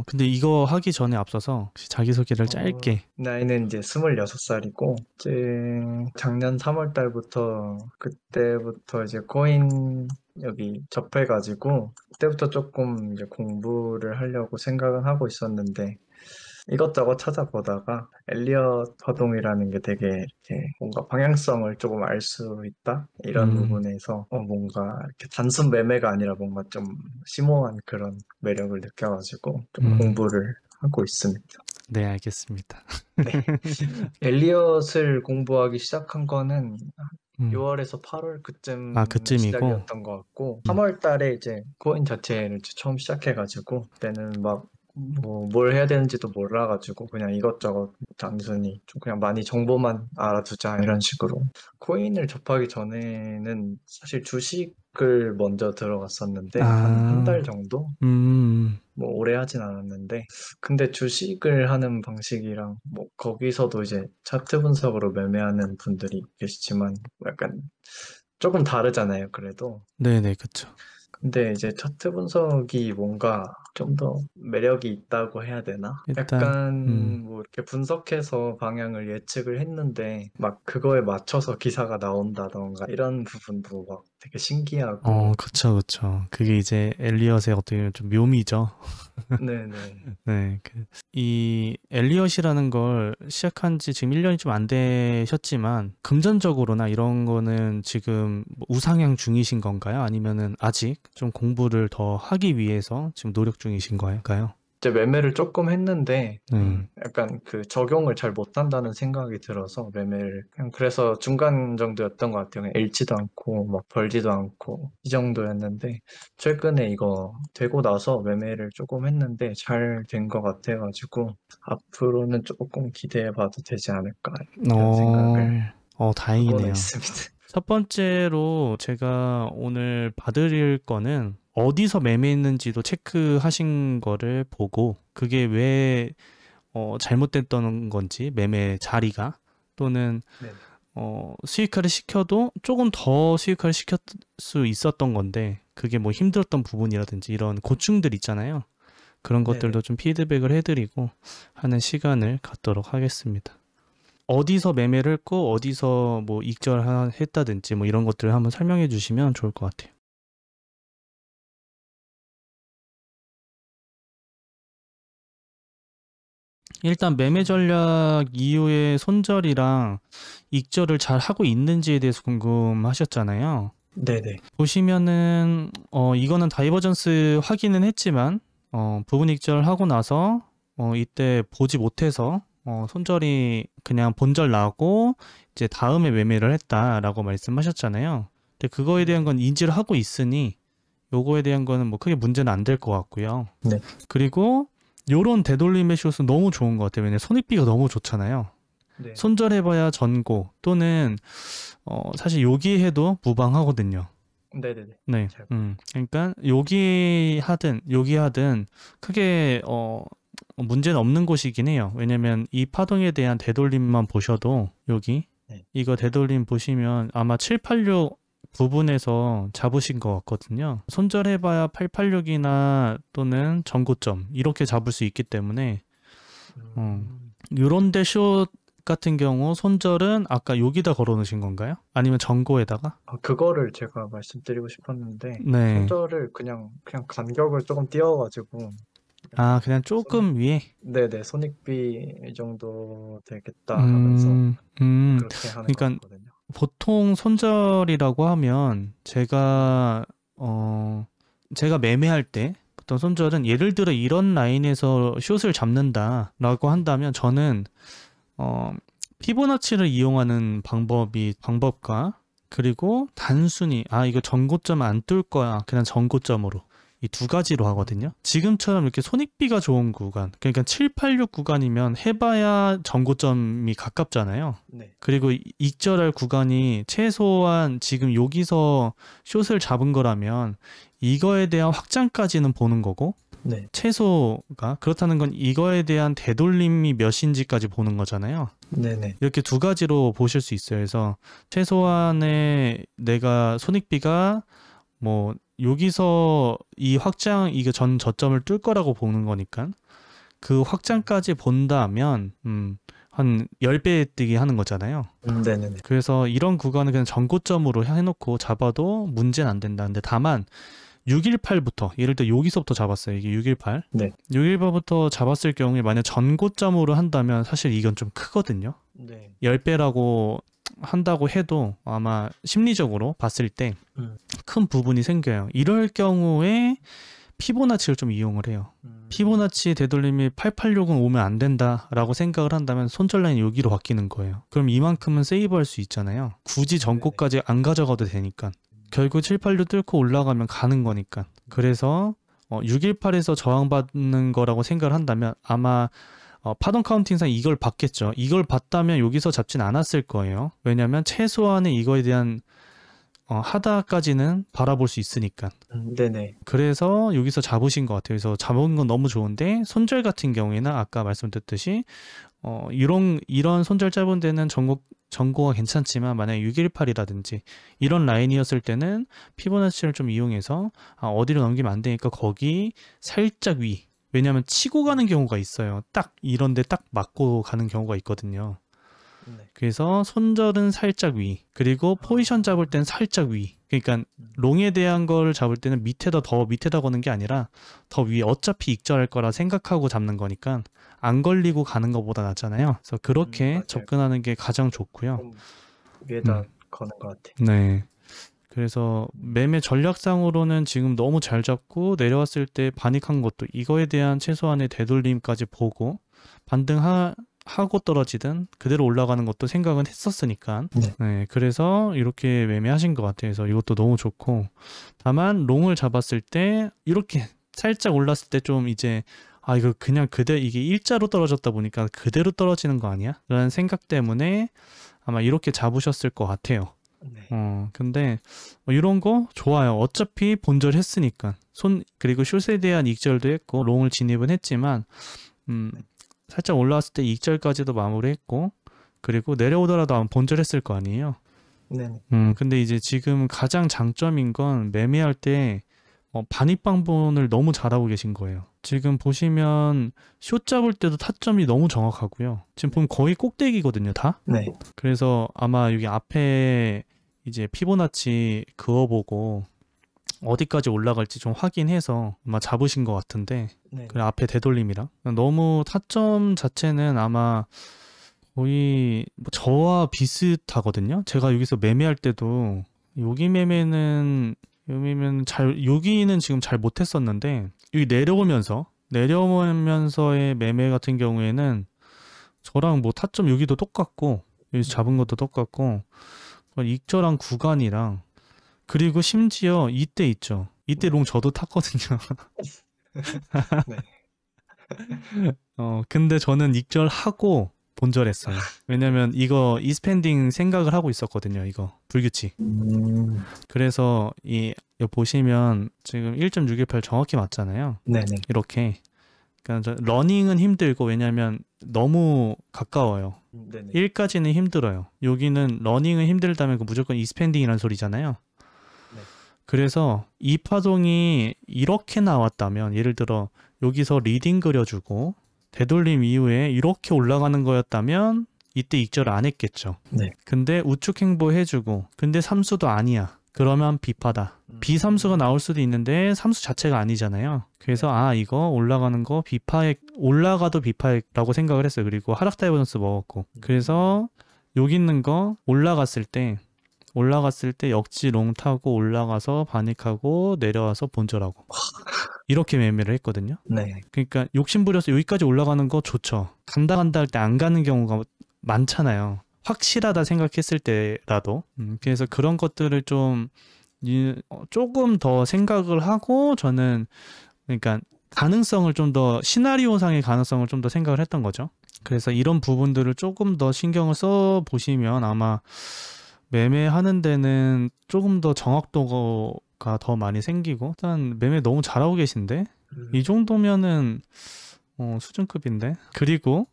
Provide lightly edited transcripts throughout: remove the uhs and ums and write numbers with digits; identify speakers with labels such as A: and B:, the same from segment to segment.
A: 근데 이거 하기 전에 앞서서 혹시 자기소개를 짧게.
B: 나이는 이제 26살이고, 이제 작년 3월 달부터, 그때부터 이제 코인 여기 접해가지고, 그때부터 조금 이제 공부를 하려고 생각은 하고 있었는데, 이것저것 찾아보다가 엘리엇 파동이라는 게 되게 이렇게 뭔가 방향성을 조금 알 수 있다? 이런
A: 음,
B: 부분에서 뭔가 이렇게 단순 매매가 아니라 뭔가 좀 심오한 그런 매력을 느껴가지고 좀
A: 음,
B: 공부를 하고 있습니다.
A: 네, 알겠습니다.
B: 네. 엘리엇을 공부하기 시작한 거는
A: 음,
B: 6월에서 8월
A: 아,
B: 그쯤
A: 그쯤이고.
B: 시작이었던 것 같고,
A: 음,
B: 3월 달에 이제 코인 자체를 이제 처음 시작해가지고, 그때는 막, 뭘 해야 되는지도 몰라가지고, 그냥 이것저것 단순히 좀 그냥 많이 정보만 알아두자, 이런 식으로. 코인을 접하기 전에는 사실 주식을 먼저 들어갔었는데, 한 달
A: 아,
B: 정도?
A: 음,
B: 뭐 오래 하진 않았는데 근데 주식을 하는 방식이랑 뭐 거기서도 이제 차트 분석으로 매매하는 분들이 계시지만 약간 조금 다르잖아요, 그래도.
A: 네네, 그쵸.
B: 근데 이제 차트 분석이 뭔가 좀 더 매력이 있다고 해야 되나?
A: 일단,
B: 약간 뭐 이렇게 분석해서 방향을 예측을 했는데 막 그거에 맞춰서 기사가 나온다던가 이런 부분도 막 되게 신기하고.
A: 그쵸, 그쵸. 그게 이제 엘리엇의 어떻게 보면 좀 묘미죠.
B: 네네.
A: 네, 이 엘리엇이라는 걸 시작한 지 지금 1년이 좀 안 되셨지만, 금전적으로나 이런 거는 지금 뭐 우상향 중이신 건가요? 아니면은 아직 좀 공부를 더 하기 위해서 지금 노력 중이신 건가요?
B: 이제 매매를 조금 했는데,
A: 네.
B: 약간 그 적용을 잘 못한다는 생각이 들어서 매매를 그냥 그래서 중간 정도였던 것 같아요. 그냥 잃지도 않고 막 벌지도 않고 이 정도였는데 최근에 이거 되고 나서 매매를 조금 했는데 잘 된 것 같아가지고 앞으로는 조금 기대해 봐도 되지 않을까 이런 생각을 하고는
A: 다행이네요.
B: 있습니다.
A: 첫 번째로 제가 오늘 봐드릴 거는 어디서 매매했는지도 체크하신 거를 보고 그게 왜 잘못됐던 건지 매매 자리가 또는
B: 네네.
A: 수익화를 시켜도 조금 더 수익화를 시킬 수 있었던 건데 그게 뭐 힘들었던 부분이라든지 이런 고충들 있잖아요. 그런 것들도
B: 네네.
A: 좀 피드백을 해드리고 하는 시간을 갖도록 하겠습니다. 어디서 매매를 했고 어디서 뭐 익절했다든지 뭐 이런 것들을 한번 설명해 주시면 좋을 것 같아요. 일단 매매 전략 이후에 손절이랑 익절을 잘 하고 있는지에 대해서 궁금하셨잖아요.
B: 네네.
A: 보시면은 이거는 다이버전스 확인은 했지만 부분 익절하고 나서 이때 보지 못해서 손절이 그냥 본절 나고 이제 다음에 매매를 했다라고 말씀하셨잖아요. 근데 그거에 대한
B: 네네.
A: 건 인지를 하고 있으니 요거에 대한 거는 뭐 크게 문제는 안 될 것 같고요.
B: 네.
A: 그리고 요런 되돌림의 숏은 너무 좋은 것 같아요. 왜냐면 손익비가 너무 좋잖아요.
B: 네.
A: 손절해봐야 전고 또는 사실 여기 해도 무방하거든요.
B: 네네네.
A: 네,
B: 잘.
A: 그러니까 여기 하든 크게 문제는 없는 곳이긴 해요. 왜냐면 이 파동에 대한 되돌림만 보셔도 여기
B: 네.
A: 이거 되돌림 보시면 아마 786 부분에서 잡으신 것 같거든요. 손절해봐야 886이나 또는 전고점 이렇게 잡을 수 있기 때문에
B: 음.
A: 요런 데숏 같은 경우 손절은 아까 여기다 걸어 놓으신 건가요? 아니면 전고에다가?
B: 그거를 제가 말씀드리고 싶었는데,
A: 네.
B: 손절을 그냥 간격을 조금 띄워가지고,
A: 아,
B: 약간,
A: 그냥 조금 위에?
B: 네네, 손익비 이 정도 되겠다 하면서
A: 음, 음,
B: 그렇게 하는 것
A: 그러니까
B: 같거든요.
A: 보통 손절이라고 하면
B: 네.
A: 제가 매매할 때 보통 손절은 예를 들어 이런 라인에서 숏을 잡는다라고
B: 네.
A: 한다면 저는 어, 피보나치를 이용하는 방법과 그리고 단순히 이거 전고점 안 뚫을 거야. 그냥 전고점으로. 이 두 가지로 하거든요. 지금처럼 이렇게 손익비가 좋은 구간, 그러니까 786 구간이면 해봐야 전고점이 가깝잖아요.
B: 네.
A: 그리고 익절할 구간이 최소한 지금 여기서 숏을 잡은 거라면 이거에 대한 확장까지는 보는 거고
B: 네.
A: 최소가 그렇다는 건 이거에 대한 되돌림이 몇인지까지 보는 거잖아요.
B: 네네.
A: 이렇게 두 가지로 보실 수 있어요. 그래서 최소한의 내가 손익비가 뭐 여기서 이 확장 이게 전 저점을 뚫을 거라고 보는 거니까 그 확장까지 본다면 한 10배 뛰기 하는 거잖아요.
B: 네네네.
A: 그래서 이런 구간은 그냥 전고점으로 해놓고 잡아도 문제는 안 된다. 근데 다만 618부터 예를 들어 여기서부터 잡았어요. 이게 618.
B: 네.
A: 618부터 잡았을 경우에 만약 전고점으로 한다면 사실 이건 좀 크거든요.
B: 네.
A: 10배라고 한다고 해도 아마 심리적으로 봤을 때 큰 부분이 생겨요. 이럴 경우에 피보나치를 좀 이용을 해요. 피보나치 되돌림이 886은 오면 안 된다라고 생각을 한다면 손절 라인이 여기로 바뀌는 거예요. 그럼 이만큼은 세이브할 수 있잖아요. 굳이 전고까지 안 가져가도 되니까. 결국 786 뚫고 올라가면 가는 거니까. 그래서 618에서 저항받는 거라고 생각을 한다면 아마 파동 카운팅상 이걸 받겠죠. 이걸 받다면 여기서 잡진 않았을 거예요. 왜냐하면 최소한의 이거에 대한 하다까지는 바라볼 수 있으니까.
B: 네네.
A: 그래서 여기서 잡으신 것 같아요. 그래서 잡은 건 너무 좋은데 손절 같은 경우에는 아까 말씀드렸듯이 이런 손절 잡은 데는 전고가 괜찮지만 만약에 618이라든지 이런 라인이었을 때는 피보나치를 좀 이용해서 어디로 넘기면 안 되니까 거기 살짝 위. 왜냐하면 치고 가는 경우가 있어요. 딱 이런데 딱 맞고 가는 경우가 있거든요.
B: 네.
A: 그래서 손절은 살짝 위, 그리고 포지션 잡을 때는 살짝 위. 그러니까 롱에 대한 걸 잡을 때는 더 밑에다 거는 게 아니라 더 위에 어차피 익절할 거라 생각하고 잡는 거니까 안 걸리고 가는 것보다 낫잖아요. 그래서 그렇게
B: 맞아요.
A: 접근하는 게 가장 좋고요.
B: 좀 위에다 거는 것 같아요.
A: 네. 그래서 매매 전략상으로는 지금 너무 잘 잡고 내려왔을 때 반익한 것도 이거에 대한 최소한의 되돌림까지 보고 반등하고 떨어지든 그대로 올라가는 것도 생각은 했었으니까. 네, 그래서 이렇게 매매하신 것 같아요. 그래서 이것도 너무 좋고, 다만 롱을 잡았을 때 이렇게 살짝 올랐을 때 좀 이제 이거 그냥 이게 일자로 떨어졌다 보니까 그대로 떨어지는 거 아니야? 라는 생각 때문에 아마 이렇게 잡으셨을 것 같아요.
B: 네.
A: 근데 이런 거 좋아요. 어차피 본절했으니까. 그리고 숏에 대한 익절도 했고 롱을 진입은 했지만 살짝 올라왔을 때 익절까지도 마무리했고, 그리고 내려오더라도 아마 본절했을 거 아니에요.
B: 네.
A: 근데 이제 지금 가장 장점인 건 매매할 때 반익방본을 너무 잘하고 계신 거예요. 지금 보시면 숏 잡을 때도 타점이 너무 정확하고요. 지금 보면 거의 꼭대기거든요, 다.
B: 네.
A: 그래서 아마 여기 앞에 이제 피보나치 그어보고 어디까지 올라갈지 좀 확인해서 아마 잡으신 것 같은데,
B: 네.
A: 그 앞에 되돌림이랑 너무 타점 자체는 아마 거의 저와 비슷하거든요. 제가 여기서 매매할 때도 여기는 지금 잘 못했었는데 여기 내려오면서의 매매 같은 경우에는 저랑 타점 여기도 똑같고 여기서 잡은 것도 똑같고 익절한 구간이랑, 그리고 심지어 이때 있죠. 이때 롱 저도 탔거든요.
B: 네.
A: 근데 저는 익절하고 본절했어요. 왜냐면 이거 이스펜딩 생각을 하고 있었거든요. 이거 불규칙. 그래서 여기 보시면 지금 1.618 정확히 맞잖아요.
B: 네네.
A: 이렇게. 그러니까 러닝은 힘들고, 왜냐면 너무 가까워요.
B: 네네.
A: 1까지는 힘들어요. 여기는 러닝은 힘들다면 무조건 이스펜딩이라는 소리잖아요.
B: 네.
A: 그래서 이 파동이 이렇게 나왔다면, 예를 들어 여기서 리딩 그려주고 되돌림 이후에 이렇게 올라가는 거였다면 이때 익절 안 했겠죠.
B: 네.
A: 근데 우측 행보 해주고, 근데 삼수도 아니야. 그러면 비파다. 비삼수가 나올 수도 있는데 삼수 자체가 아니잖아요. 그래서 이거 올라가는 거 올라가도 비파액라고 생각을 했어요. 그리고 하락 다이버전스 먹었고. 그래서 여기 있는 거 올라갔을 때 역지 롱 타고 올라가서 반익하고 내려와서 본절하고 이렇게 매매를 했거든요.
B: 네.
A: 그러니까 욕심부려서 여기까지 올라가는 거 좋죠. 간다 할 때 안 가는 경우가 많잖아요. 확실하다 생각했을 때라도. 그래서 그런 것들을 조금 더 생각을 하고, 저는 그러니까 가능성을 좀 더, 시나리오상의 가능성을 좀 더 생각을 했던 거죠. 그래서 이런 부분들을 조금 더 신경을 써 보시면 아마 매매하는 데는 조금 더 정확도가 더 많이 생기고, 일단 매매 너무 잘하고 계신데 이 정도면은 수준급인데. 그리고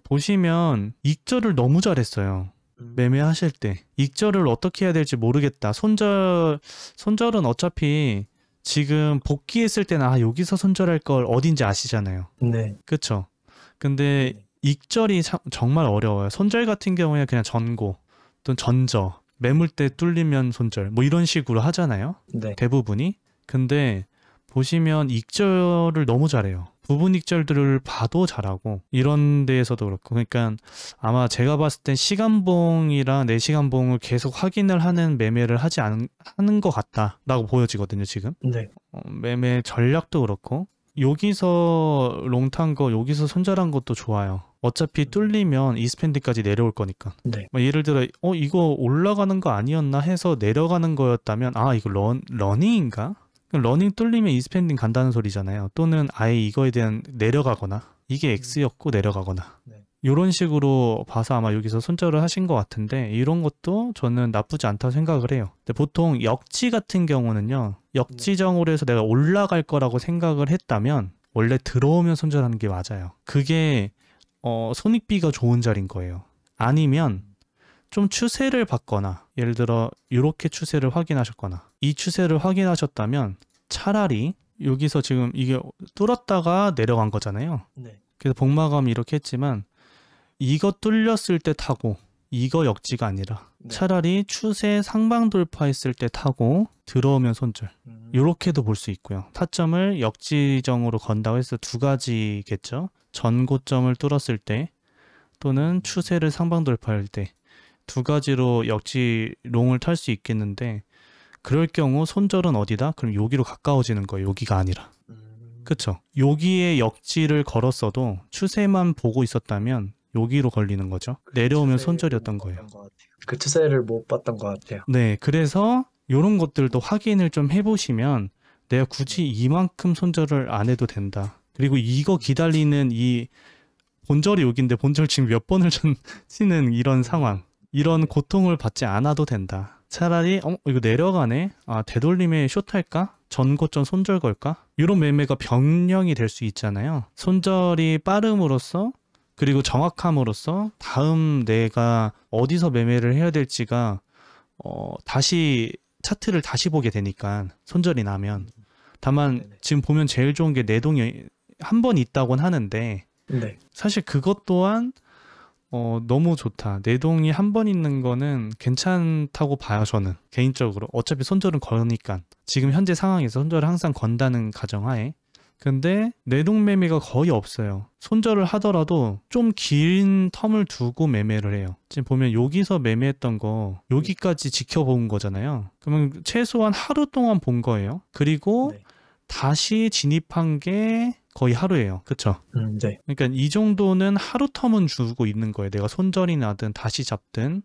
A: 보시면 익절을 너무 잘했어요. 매매하실 때 익절을 어떻게 해야 될지 모르겠다. 손절은 어차피 지금 복귀했을 때는 아 여기서 손절할 걸 어딘지 아시잖아요.
B: 네.
A: 그쵸? 근데
B: 네.
A: 익절이 정말 어려워요. 손절 같은 경우에 그냥 전고 또는 전저 매물대 뚫리면 손절 뭐 이런 식으로 하잖아요.
B: 네.
A: 대부분이. 근데 보시면 익절을 너무 잘해요. 부분 익절들을 봐도 잘하고 이런 데에서도 그렇고 그러니까 아마 제가 봤을 땐 시간봉이랑 4시간봉을 계속 확인을 하는 매매를 하는 것 같다라고 보여지거든요 지금.
B: 네.
A: 매매 전략도 그렇고 여기서 롱탄 거 여기서 손절한 것도 좋아요. 어차피 뚫리면 이스펜딩까지 내려올 거니까.
B: 네.
A: 뭐 예를 들어 이거 올라가는 거 아니었나 해서 내려가는 거였다면 아 이거 러닝인가? 러닝 뚫리면 이스펜딩 간다는 소리잖아요. 또는 아예 이거에 대한 내려가거나 이게 X였고 내려가거나
B: 네.
A: 이런 식으로 봐서 아마 여기서 손절을 하신 것 같은데 이런 것도 저는 나쁘지 않다고 생각을 해요. 근데 보통 역지 같은 경우는요. 역지정으로 해서 내가 올라갈 거라고 생각을 했다면 원래 들어오면 손절하는 게 맞아요. 그게 손익비가 좋은 자리인 거예요. 아니면 좀 추세를 봤거나 예를 들어 이렇게 추세를 확인하셨거나 이 추세를 확인하셨다면 차라리 여기서 지금 이게 뚫었다가 내려간 거잖아요.
B: 네.
A: 그래서 복마감이 이렇게 했지만 이거 뚫렸을 때 타고 이거 역지가 아니라 차라리 추세 상방 돌파했을 때 타고 들어오면 손절 이렇게도 볼 수 있고요. 타점을 역지정으로 건다고 해서 두 가지겠죠. 전고점을 뚫었을 때 또는 추세를 상방 돌파할 때 두 가지로 역지 롱을 탈 수 있겠는데 그럴 경우 손절은 어디다? 그럼 여기로 가까워지는 거예요. 여기가 아니라. 그쵸? 여기에 역지를 걸었어도 추세만 보고 있었다면 여기로 걸리는 거죠. 내려오면 손절이었던 거예요.
B: 그 추세를 못 봤던 것 같아요.
A: 네, 그래서 이런 것들도 확인을 좀 해보시면 내가 굳이 이만큼 손절을 안 해도 된다. 그리고 이거 기다리는 이 본절이 여기인데 본절 지금 몇 번을 치는 이런 상황, 이런 고통을 받지 않아도 된다. 차라리 이거 내려가네? 아 되돌림에 숏할까? 전고점 손절 걸까? 이런 매매가 변형이 될 수 있잖아요. 손절이 빠름으로써 그리고 정확함으로써 다음 내가 어디서 매매를 해야 될지가 다시 차트를 다시 보게 되니까 손절이 나면 다만 지금 보면 제일 좋은 게 내동이 한 번 있다곤 하는데
B: 네.
A: 사실 그것 또한 너무 좋다. 내동이 한 번 있는 거는 괜찮다고 봐요, 저는. 개인적으로. 어차피 손절은 거니까. 지금 현재 상황에서 손절을 항상 건다는 가정하에. 근데 내동 매매가 거의 없어요. 손절을 하더라도 좀 긴 텀을 두고 매매를 해요. 지금 보면 여기서 매매했던 거 여기까지 지켜본 거잖아요. 그러면 최소한 하루 동안 본 거예요. 그리고 다시 진입한 게 거의 하루예요. 그쵸?
B: 네.
A: 그러니까 이 정도는 하루 텀은 주고 있는 거예요. 내가 손절이 나든 다시 잡든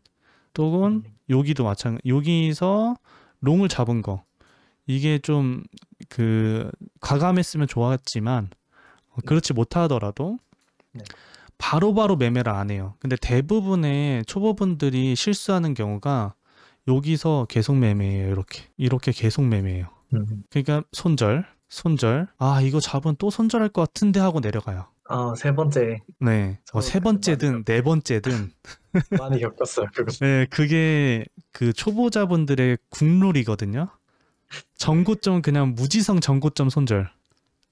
A: 또는 여기도 마찬가지. 여기서 롱을 잡은 거. 이게 좀 과감했으면 좋았지만 그렇지 못하더라도 바로바로 매매를 안 해요. 근데 대부분의 초보분들이 실수하는 경우가 여기서 계속 매매해요. 이렇게 계속 매매해요. 그러니까 손절. 아 이거 잡으면 또 손절할 것 같은데 하고 내려가요.
B: 아, 세 번째.
A: 네. 세 번째든 네 번째든
B: 많이 겪었어요. 그거.
A: 네, 그게 그 초보자분들의 국룰이거든요. 전고점 그냥 무지성 전고점 손절.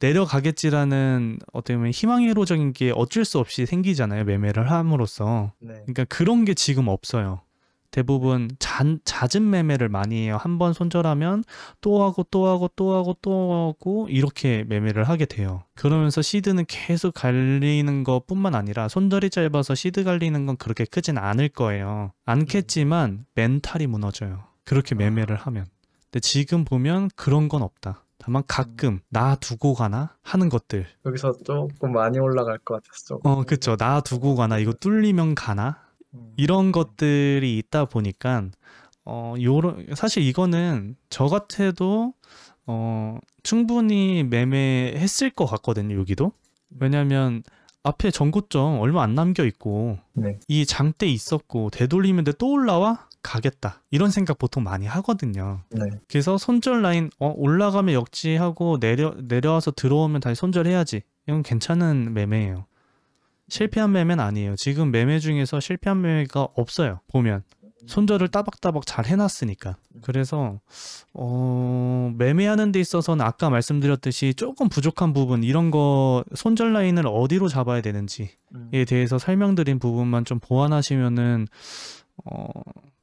A: 내려가겠지라는 어떻게 보면 희망회로적인 게 어쩔 수 없이 생기잖아요. 매매를 함으로써.
B: 네.
A: 그러니까 그런 게 지금 없어요. 대부분 잦은 매매를 많이 해요. 한 번 손절하면 또 하고 이렇게 매매를 하게 돼요. 그러면서 시드는 계속 갈리는 것뿐만 아니라 손절이 짧아서 시드 갈리는 건 그렇게 크진 않을 거예요. 않겠지만 멘탈이 무너져요. 그렇게 매매를 하면. 근데 지금 보면 그런 건 없다. 다만 가끔 놔두고 가나 하는 것들.
B: 여기서 조금 많이 올라갈 것 같았어.
A: 그쵸. 놔두고 가나 이거 뚫리면 가나 이런 것들이 있다 보니까 사실 이거는 저 같아도 충분히 매매했을 것 같거든요. 여기도. 왜냐면 앞에 전고점 얼마 안 남겨 있고 이 장대 있었고 되돌리면 또 올라와? 가겠다. 이런 생각 보통 많이 하거든요. 그래서 손절 라인 올라가면 역지하고 내려와서 들어오면 다시 손절해야지. 이건 괜찮은 매매예요. 실패한 매매는 아니에요. 지금 매매 중에서 실패한 매매가 없어요. 보면 손절을 따박따박 잘 해놨으니까. 그래서 매매하는 데 있어서는 아까 말씀드렸듯이 조금 부족한 부분, 이런 거 손절 라인을 어디로 잡아야 되는지에 대해서 설명드린 부분만 좀 보완하시면은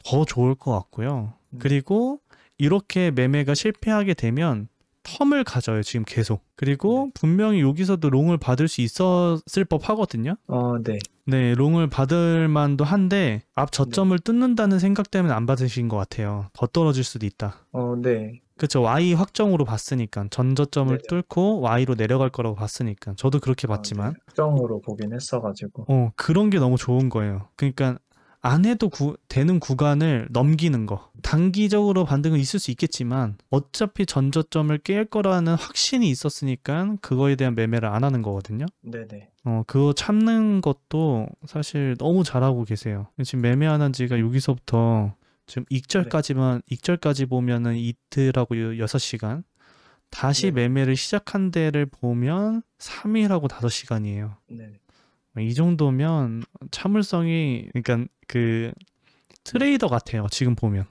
A: 더 좋을 것 같고요. 그리고 이렇게 매매가 실패하게 되면 텀을 가져요, 지금 계속. 그리고 분명히 여기서도 롱을 받을 수 있었을 법 하거든요.
B: 네.
A: 네, 롱을 받을 만도 한데 앞 저점을 뜯는다는 생각 때문에 안 받으신 것 같아요. 더 떨어질 수도 있다.
B: 네.
A: 그쵸, Y 확정으로 봤으니까. 전 저점을
B: 네네.
A: 뚫고 Y로 내려갈 거라고 봤으니까. 저도 그렇게 봤지만.
B: 네. 특정으로 보긴 했어가지고.
A: 그런 게 너무 좋은 거예요. 그러니까 안 해도 되는 구간을 넘기는 거. 단기적으로 반등은 있을 수 있겠지만 어차피 전저점을 깰 거라는 확신이 있었으니까 그거에 대한 매매를 안 하는 거거든요.
B: 네네.
A: 그거 참는 것도 사실 너무 잘하고 계세요. 지금 매매하는 지가 여기서부터 지금 익절까지 보면은 이틀하고 6시간. 다시
B: 네네.
A: 매매를 시작한 데를 보면 3일하고 5시간이에요.
B: 네.
A: 이 정도면 참을성이, 그러니까 그 트레이더 같아요. 지금 보면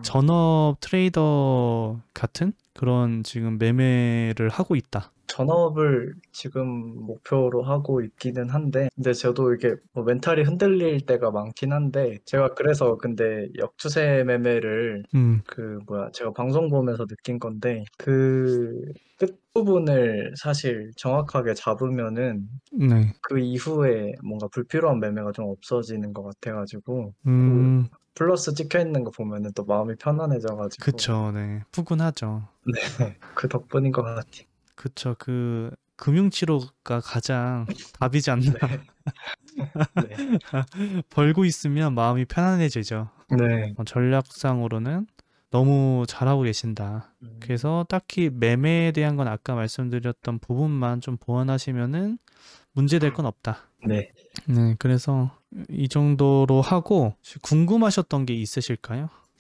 A: 전업 트레이더 같은 그런 지금 매매를 하고 있다.
B: 전업을 지금 목표로 하고 있기는 한데, 근데 저도 이게 뭐 멘탈이 흔들릴 때가 많긴 한데, 제가 그래서 근데 역추세 매매를 제가 방송 보면서 느낀 건데, 그 끝부분을 사실 정확하게 잡으면은
A: 네.
B: 그 이후에 뭔가 불필요한 매매가 좀 없어지는 것 같아가지고, 플러스 찍혀 있는 거 보면은 또 마음이 편안해져가지고,
A: 그쵸, 네. 푸근하죠.
B: 네, 그 덕분인 것 같아요.
A: 그쵸, 그 금융치료가 가장 답이지 않나.
B: 네.
A: 벌고 있으면 마음이 편안해지죠.
B: 네.
A: 전략상으로는 너무 잘하고 계신다. 그래서 딱히 매매에 대한 건 아까 말씀드렸던 부분만 좀 보완하시면은 문제될 건 없다.
B: 네.
A: 네, 그래서 이 정도로 하고 궁금하셨던 게 있으실까요?